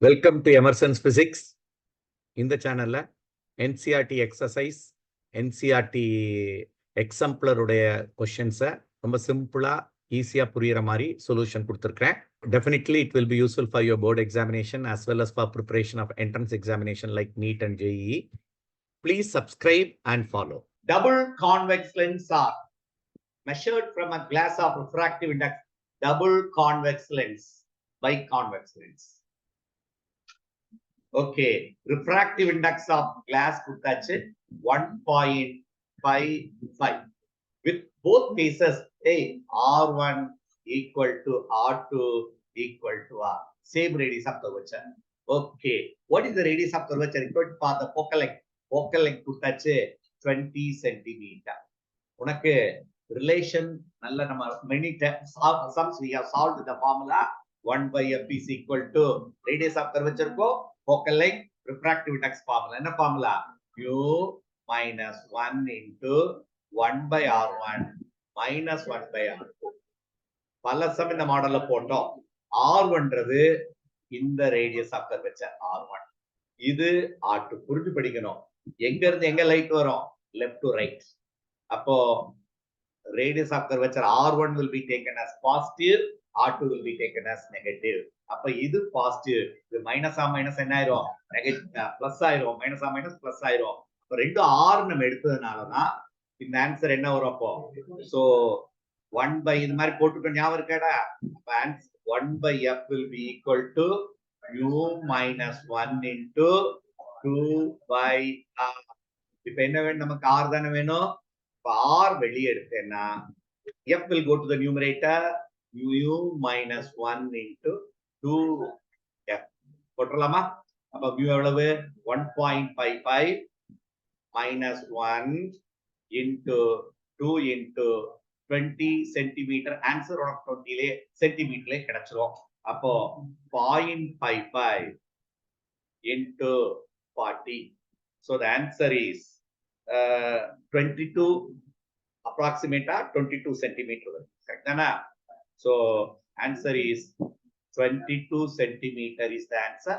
Welcome to Emerson's physics. இந்த சேனல்ல NCERT exercise, NCERT எக்ஸாம்பிளருடைய கொஸ்டின்ஸை ரொம்ப சிம்பிளா ஈஸியா புரியுற மாதிரி சொல்யூஷன் கொடுத்துருக்கேன். Definitely it will be useful for your board examination as well as for preparation of entrance examination like NEET and JEE. Please subscribe and follow. Double convex lens are measured from a glass of refractive index. Double convex lens by convex lens. Okay, refractive index of glass kuttachu 1.55. With both cases, R1 equal to R2 equal to R. Same radius of curvature. Okay, what is the radius of curvature? Equal for the focal length. Focal length kuttachu 20 centimeter. Unakku relation nalla nama many sums we have solved the formula 1 by f is equal to radius of curvature ko focal length refractive index formula. Enna formula? Mu minus 1 into 1 by R1 minus 1 by R2. பல some இந்த மாடல்ல போட்டோம். R1ன்றது இந்த radius of curvature R1. இது R2. புரிஞ்சு படிக்கணும். எங்க இருந்து எங்க லைட் வரும்? Left to right. அப்போ radius of curvature R1 will be taken as positive, R2 will be taken as negative. அப்ப இது பாசிட்டிவ், இது மைனஸ் ஆ மைனஸ் என்ன ஆயிரும்? நெகட்டிவ் பிளஸ் ஆயிரும். மைனஸ் ஆ மைனஸ் பிளஸ் ஆயிரும். அப்ப ரெண்டு ஆர் நம்ம எடுத்ததுனாலதான் இந்த ஆன்சர் என்ன வரும் அப்போ? சோ 1 by இது மாதிரி போட்டுக்க ஞாபகம் இருக்காடா? அப்ப answer 1 by f will be equal to mu minus 1 into 2 by r. இப்ப என்ன வேணும் நமக்கு? r தானே வேணும். இப்ப r வெளியே எடுத்தேன்னா f will go to the numerator, mu minus 1 into 2f போட்டுடலாமா? அப்ப mu எவ்வளவு? 1.55 minus 1 into 2 into 20 centimeter. Answer 20 சென்டிமீட்டர்ல கிடைச்சிரும். அப்போ 0.55 into 40. So the answer is 22 approximate 22 centimeter. Correct? So answer is 22 centimeter is the answer.